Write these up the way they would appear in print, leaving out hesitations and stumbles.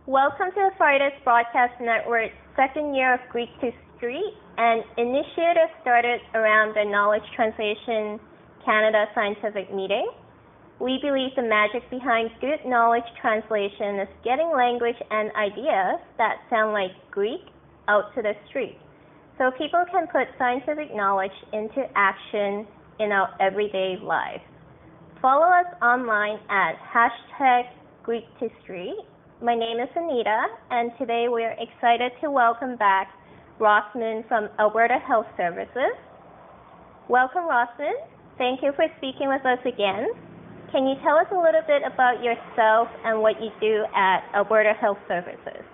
Welcome to the Farthest Broadcast Network's second year of Greek to Street, an initiative started around the Knowledge Translation Canada Scientific Meeting. We believe the magic behind good knowledge translation is getting language and ideas that sound like Greek out to the street, so people can put scientific knowledge into action in our everyday lives. Follow us online at #GreekToStreet. My name is Anita, and today we are excited to welcome back Rosmin from Alberta Health Services. Welcome, Rosmin. Thank you for speaking with us again. Can you tell us a little bit about yourself and what you do at Alberta Health Services?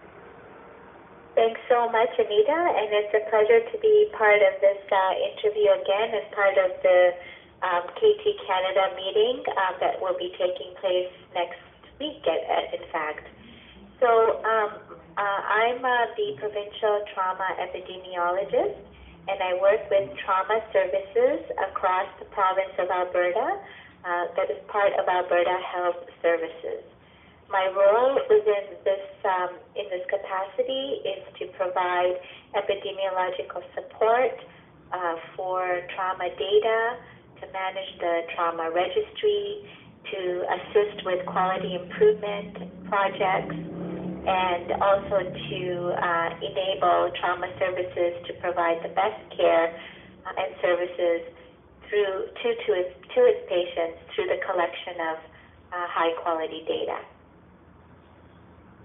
Thanks so much, Anita, and it's a pleasure to be part of this interview again as part of the KT Canada meeting that will be taking place next week, in fact. So I'm the Provincial Trauma Epidemiologist, and I work with trauma services across the province of Alberta that is part of Alberta Health Services. My role within in this capacity is to provide epidemiological support for trauma data, to manage the trauma registry, to assist with quality improvement projects, and also to enable trauma services to provide the best care and services to its patients through the collection of high quality data.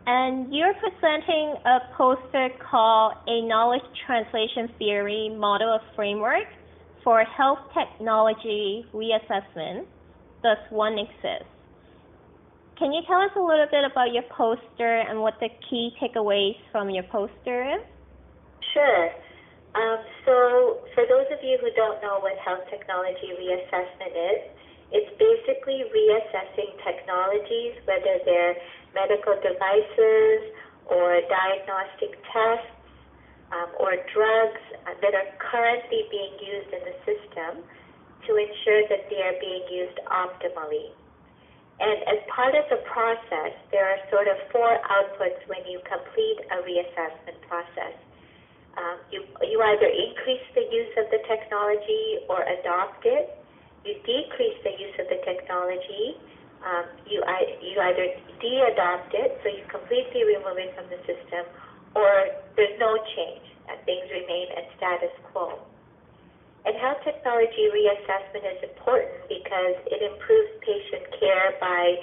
And you're presenting a poster called A Knowledge Translation Theory Model of Framework for Health Technology Reassessment, Does One Exist? Can you tell us a little bit about your poster and what the key takeaways from your poster is? Sure. So for those of you who don't know what health technology reassessment is, it's basically reassessing technologies, whether they're medical devices or diagnostic tests or drugs that are currently being used in the system to ensure that they are being used optimally. And as part of the process, there are sort of four outputs when you complete a reassessment process. You either increase the use of the technology or adopt it. You decrease the use of the technology. You either de-adopt it, so you completely remove it from the system, or there's no change, and things remain at status quo. And health technology reassessment is important because it improves patient care by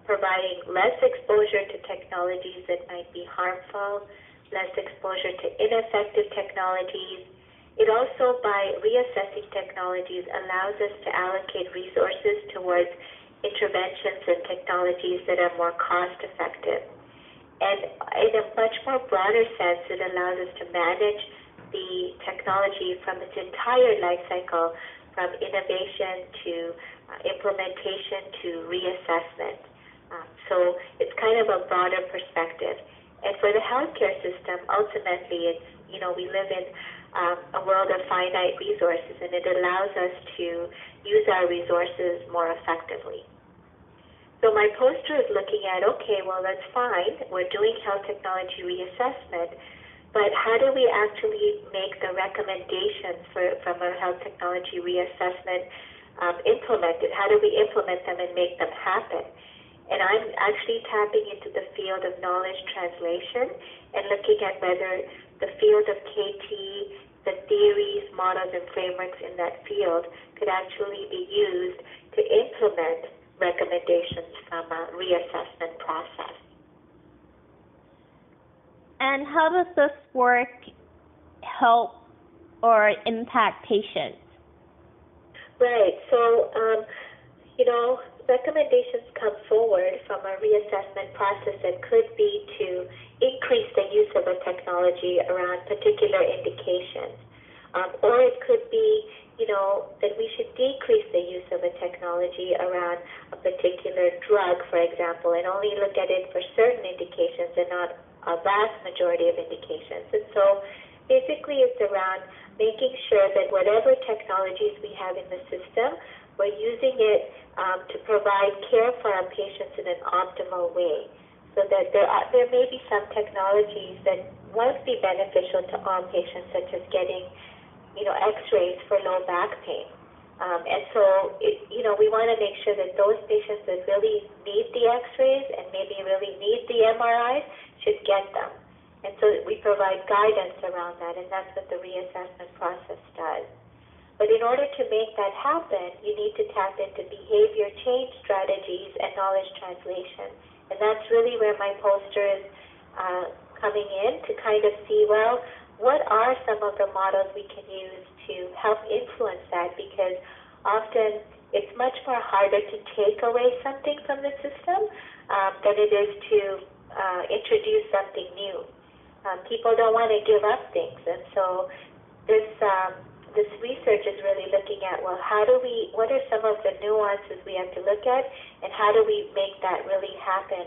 providing less exposure to technologies that might be harmful, less exposure to ineffective technologies. It also, by reassessing technologies, allows us to allocate resources towards interventions and technologies that are more cost-effective. And in a much more broader sense, it allows us to manage the technology from its entire life cycle, from innovation to implementation to reassessment. So it's kind of a broader perspective. And for the healthcare system, ultimately, it's, we live in a world of finite resources, and it allows us to use our resources more effectively. So my poster is looking at, okay, well, that's fine. We're doing health technology reassessment, but how do we actually make the recommendations from our health technology reassessment implemented? How do we implement them and make them happen? And I'm actually tapping into the field of knowledge translation and looking at whether the field of KT, the theories, models, and frameworks in that field could actually be used to implement recommendations from a reassessment process. And how does this work help or impact patients? Right. So, recommendations come forward from a reassessment process that could be to increase the use of a technology around particular indications. Or it could be, that we should decrease the use of a technology around a particular drug, for example, and only look at it for certain indications and not a vast majority of indications. And so basically it's around making sure that whatever technologies we have in the system, we're using it to provide care for our patients in an optimal way. so that there may be some technologies that won't be beneficial to all patients, such as getting, X-rays for low back pain. And so, we want to make sure that those patients that really need the X-rays and maybe really need the MRIs should get them. And so we provide guidance around that, and that's what the reassessment process does. But in order to make that happen, you need to tap into behavior change strategies and knowledge translation. And that's really where my poster is coming in, to kind of see, well, what are some of the models we can use to help influence that? Because often it's much more harder to take away something from the system than it is to introduce something new. People don't want to give up things, and so this research is really looking at, well, what are some of the nuances we have to look at, and how do we make that really happen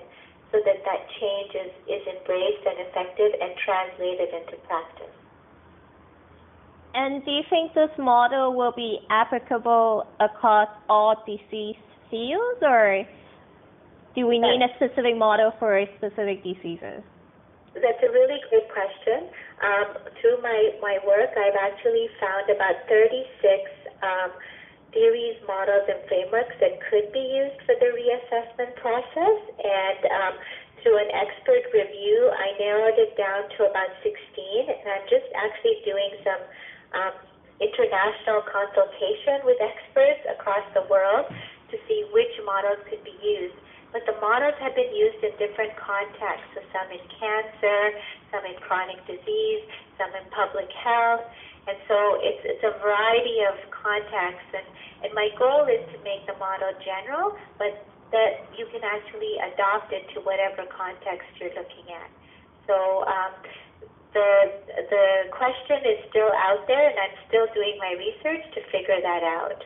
so that change is embraced and effective and translated into practice. And do you think this model will be applicable across all disease fields, or do we need a specific model for specific diseases? That's a really great question. Through my work, I've actually found about 36 theories, models, and frameworks that could be used for the reassessment process. And through an expert review, I narrowed it down to about 16. And I'm just actually doing some international consultation with experts across the world to see which models could be used. But the models have been used in different contexts, so some in cancer, some in chronic disease, some in public health, and so it's a variety of contexts. And my goal is to make the model general, but that you can actually adopt it to whatever context you're looking at. So the question is still out there, and I'm still doing my research to figure that out.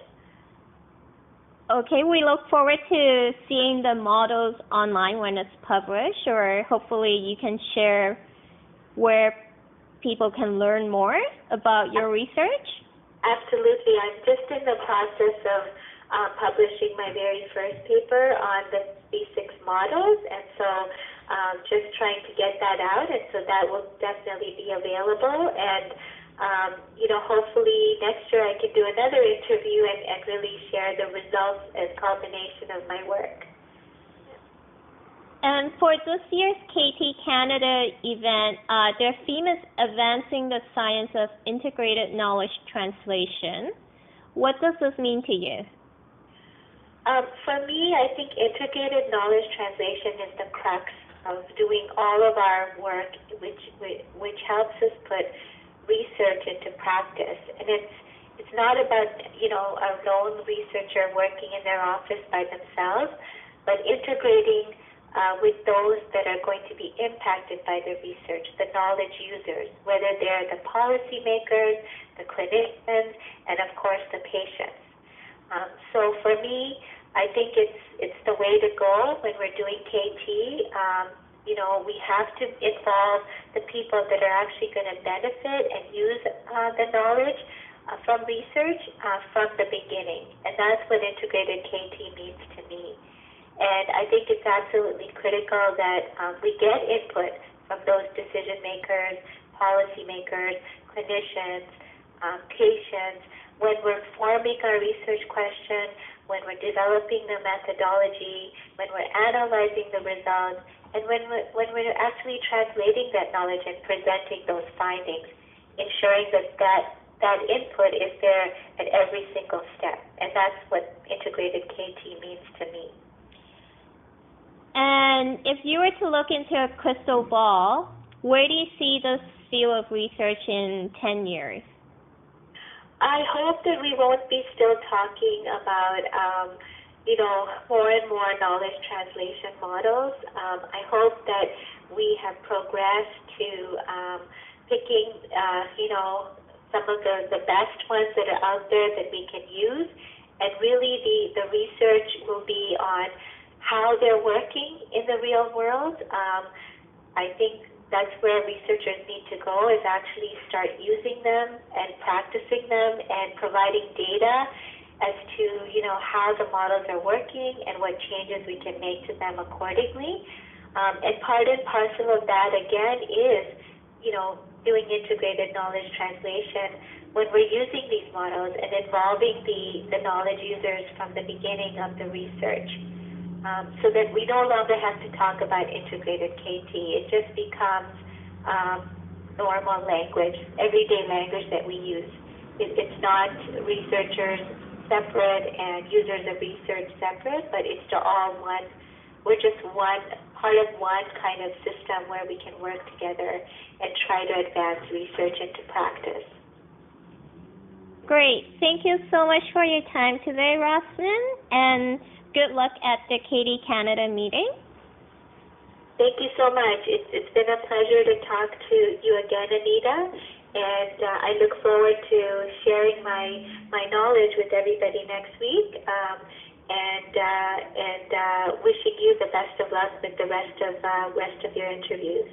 Okay, we look forward to seeing the models online when it's published, or hopefully you can share where people can learn more about your research. Absolutely. I'm just in the process of publishing my very first paper on the B6 models, and so just trying to get that out, and so that will definitely be available. And hopefully next year I can do another interview and really share the results and culmination of my work. And for this year's KT Canada event, their theme is Advancing the Science of Integrated Knowledge Translation. What does this mean to you? For me, I think integrated knowledge translation is the crux of doing all of our work, which helps us put research into practice. And it's not about, a lone researcher working in their office by themselves, but integrating with those that are going to be impacted by the research, the knowledge users, whether they're the policymakers, the clinicians, and of course the patients. So for me, I think it's the way to go when we're doing KT. We have to involve the people that are actually going to benefit and use the knowledge from research from the beginning. And that's what integrated KT means to me. And I think it's absolutely critical that we get input from those decision makers, policy makers, clinicians, patients, when we're forming our research question, when we're developing the methodology, when we're analyzing the results, and when we're actually translating that knowledge and presenting those findings, ensuring that input is there at every single step. And that's what integrated KT means to me. And if you were to look into a crystal ball, where do you see this field of research in 10 years? I hope that we won't be still talking about, more and more knowledge translation models. I hope that we have progressed to picking, some of the best ones that are out there that we can use, and really the research will be on how they're working in the real world. I think that's where researchers need to go, is actually start using them and practicing them and providing data as to, how the models are working and what changes we can make to them accordingly. And part and parcel of that, again, is, doing integrated knowledge translation when we're using these models and involving the knowledge users from the beginning of the research, so that we no longer have to talk about integrated KT. It just becomes normal language, everyday language that we use. It's not researchers separate and users of research separate, but it's all one. We're just part of one kind of system where we can work together and try to advance research into practice. Great. Thank you so much for your time today, Rosmin, and good luck at the KT Canada meeting. Thank you so much. It's been a pleasure to talk to you again, Anita, and I look forward to sharing my knowledge with everybody next week, and wishing you the best of luck with the rest of your interviews.